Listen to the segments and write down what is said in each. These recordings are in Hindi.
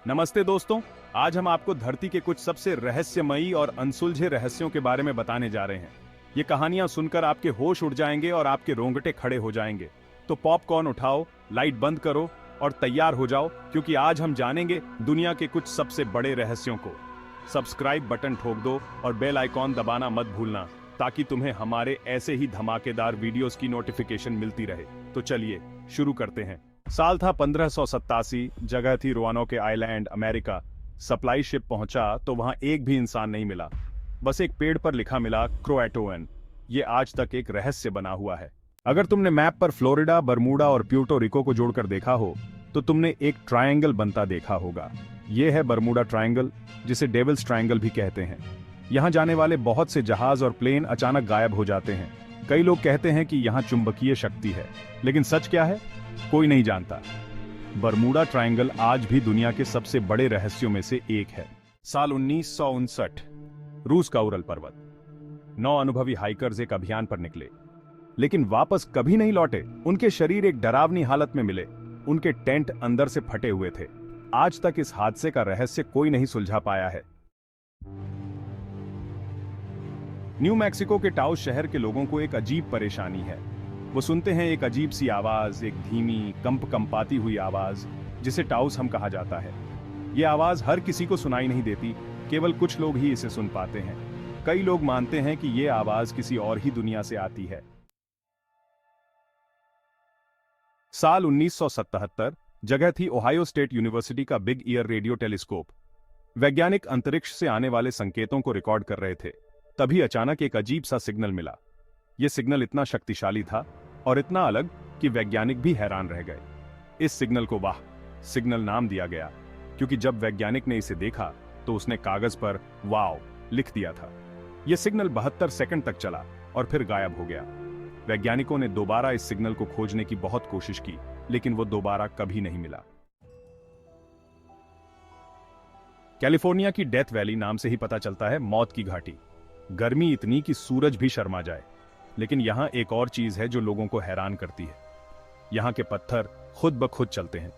नमस्ते दोस्तों। आज हम आपको धरती के कुछ सबसे रहस्यमयी और अनसुलझे रहस्यों के बारे में बताने जा रहे हैं। ये कहानियां सुनकर आपके होश उड़ जाएंगे और आपके रोंगटे खड़े हो जाएंगे। तो पॉपकॉर्न उठाओ, लाइट बंद करो और तैयार हो जाओ, क्योंकि आज हम जानेंगे दुनिया के कुछ सबसे बड़े रहस्यों को। सब्सक्राइब बटन ठोक दो और बेल आइकॉन दबाना मत भूलना, ताकि तुम्हें हमारे ऐसे ही धमाकेदार वीडियोस की नोटिफिकेशन मिलती रहे। तो चलिए शुरू करते हैं। साल था 1587, जगह थी रोआनोके आइलैंड, अमेरिका। सप्लाई शिप पहुंचा तो वहां एक भी इंसान नहीं मिला, बस एक पेड़ पर लिखा मिला क्रोएटोन। ये आज तक एक रहस्य बना हुआ है। अगर तुमने मैप पर फ्लोरिडा, बरमूडा और प्यूर्टो रिको को जोड़कर देखा हो तो तुमने एक ट्रायंगल बनता देखा होगा। यह है बरमूडा ट्रायंगल, जिसे डेविल्स ट्रायंगल भी कहते हैं। यहां जाने वाले बहुत से जहाज और प्लेन अचानक गायब हो जाते हैं। कई लोग कहते हैं कि यहां चुंबकीय शक्ति है, लेकिन सच क्या है कोई नहीं जानता। बरमूडा ट्रायंगल आज भी दुनिया के सबसे बड़े रहस्यों में से एक है। साल 1959, रूस का उरल पर्वत। 9 अनुभवी हाइकर्स एक अभियान पर निकले, लेकिन वापस कभी नहीं लौटे। उनके शरीर एक डरावनी हालत में मिले। उनके टेंट अंदर से फटे हुए थे। आज तक इस हादसे का रहस्य कोई नहीं सुलझा पाया है। न्यू मैक्सिको के टाउस शहर के लोगों को एक अजीब परेशानी है। वो सुनते हैं एक अजीब सी आवाज, एक धीमी कंपाती हुई आवाज, जिसे टाउस हम कहा जाता है। ये आवाज हर किसी को सुनाई नहीं देती, केवल कुछ लोग ही इसे सुन पाते हैं। कई लोग मानते हैं कि ये आवाज किसी और ही दुनिया से आती है। साल 1977, जगह थी ओहायो स्टेट यूनिवर्सिटी का बिग ईयर रेडियो टेलीस्कोप। वैज्ञानिक अंतरिक्ष से आने वाले संकेतों को रिकॉर्ड कर रहे थे। तभी अचानक एक अजीब सा सिग्नल मिला। यह सिग्नल इतना शक्तिशाली था और इतना अलग कि वैज्ञानिक भी हैरान रह गए। इस सिग्नल को वाह सिग्नल नाम दिया गया, क्योंकि जब वैज्ञानिक ने इसे देखा तो उसने कागज पर वाव लिख दिया था। यह सिग्नल 72 सेकंड तक चला और फिर गायब हो गया। वैज्ञानिकों ने दोबारा इस सिग्नल को खोजने की बहुत कोशिश की, लेकिन वो दोबारा कभी नहीं मिला। कैलिफोर्निया की डेथ वैली नाम से ही पता चलता है मौत की घाटी। गर्मी इतनी कि सूरज भी शर्मा जाए। लेकिन यहां एक और चीज है जो लोगों को हैरान करती है। यहां के पत्थर खुद ब खुद चलते हैं।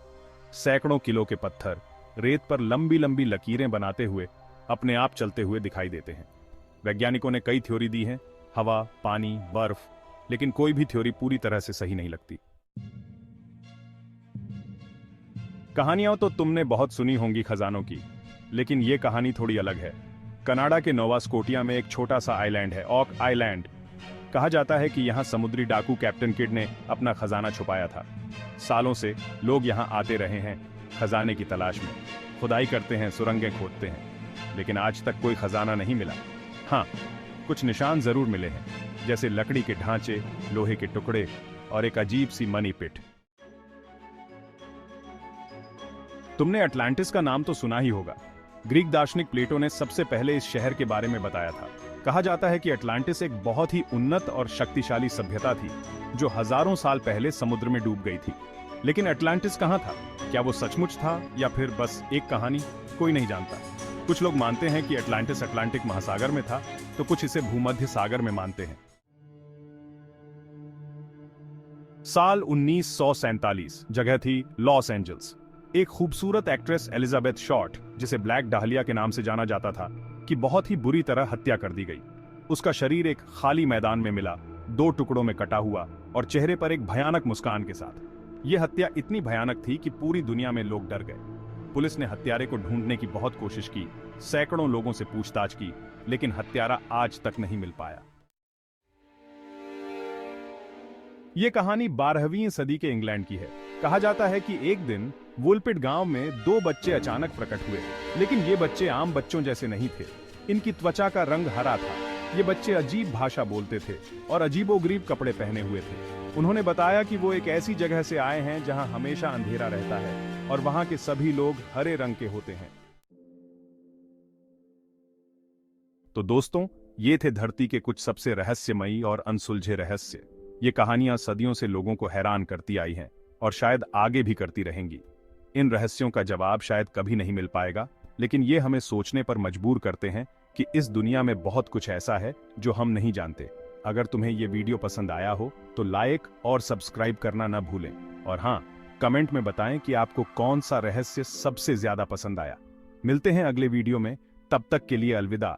सैकड़ों किलो के पत्थर रेत पर लंबी लंबी लकीरें बनाते हुए अपने आप चलते हुए दिखाई देते हैं। वैज्ञानिकों ने कई थ्योरी दी हैं, हवा, पानी, बर्फ, लेकिन कोई भी थ्योरी पूरी तरह से सही नहीं लगती। कहानियां तो तुमने बहुत सुनी होंगी खजानों की, लेकिन यह कहानी थोड़ी अलग है। कनाडा के नोवा स्कोटिया में एक छोटा सा आइलैंड है, ऑक आइलैंड। कहा जाता है कि यहां समुद्री डाकू कैप्टन किड ने अपना खजाना छुपाया था। सालों से लोग यहां आते रहे हैं खजाने की तलाश में। खुदाई करते हैं, सुरंगें खोदते हैं, लेकिन आज तक कोई खजाना नहीं मिला। हाँ, कुछ निशान जरूर मिले हैं, जैसे लकड़ी के ढांचे, लोहे के टुकड़े और एक अजीब सी मनी पिट। तुमने अटलांटिस का नाम तो सुना ही होगा। ग्रीक दार्शनिक प्लेटो ने सबसे पहले इस शहर के बारे में बताया था। कहा जाता है कि अटलांटिस एक बहुत ही उन्नत और शक्तिशाली सभ्यता थी, जो हजारों साल पहले समुद्र में डूब गई थी। लेकिन अटलांटिस कहां था? क्या वो सचमुच था या फिर बस एक कहानी? कोई नहीं जानता। कुछ लोग मानते हैं कि अटलांटिस अटलांटिक महासागर में था, तो कुछ इसे भूमध्य सागर में मानते हैं। साल 1947, जगह थी लॉस एंजल्स। एक खूबसूरत एक्ट्रेस एलिजाबेथ शॉर्ट, जिसे ब्लैक डाहलिया के नाम से जाना जाता था, की बहुत ही बुरी तरह हत्या कर दी गई। उसका शरीर एक खाली मैदान में मिला, 2 टुकड़ों में कटा हुआ और चेहरे पर एक भयानक मुस्कान के साथ। यह हत्या इतनी भयानक थी कि पूरी दुनिया में लोग डर गए। पुलिस ने हत्यारे को ढूंढने की बहुत कोशिश की, सैकड़ों लोगों से पूछताछ की, लेकिन हत्यारा आज तक नहीं मिल पाया। यह कहानी 12वीं सदी के इंग्लैंड की है। कहा जाता है कि एक दिन वुलपिट गांव में 2 बच्चे अचानक प्रकट हुए, लेकिन ये बच्चे आम बच्चों जैसे नहीं थे। इनकी त्वचा का रंग हरा था। ये बच्चे अजीब भाषा बोलते थे और अजीबोगरीब कपड़े पहने हुए थे। उन्होंने बताया कि वो एक ऐसी जगह से आए हैं जहां हमेशा अंधेरा रहता है और वहां के सभी लोग हरे रंग के होते हैं। तो दोस्तों, ये थे धरती के कुछ सबसे रहस्यमयी और अनसुलझे रहस्य। ये कहानियां सदियों से लोगों को हैरान करती आई हैं और शायद आगे भी करती रहेंगी। इन रहस्यों का जवाब शायद कभी नहीं मिल पाएगा, लेकिन ये हमें सोचने पर मजबूर करते हैं कि इस दुनिया में बहुत कुछ ऐसा है जो हम नहीं जानते। अगर तुम्हें ये वीडियो पसंद आया हो तो लाइक और सब्सक्राइब करना न भूलें। और हाँ, कमेंट में बताएं कि आपको कौन सा रहस्य सबसे ज्यादा पसंद आया। मिलते हैं अगले वीडियो में, तब तक के लिए अलविदा।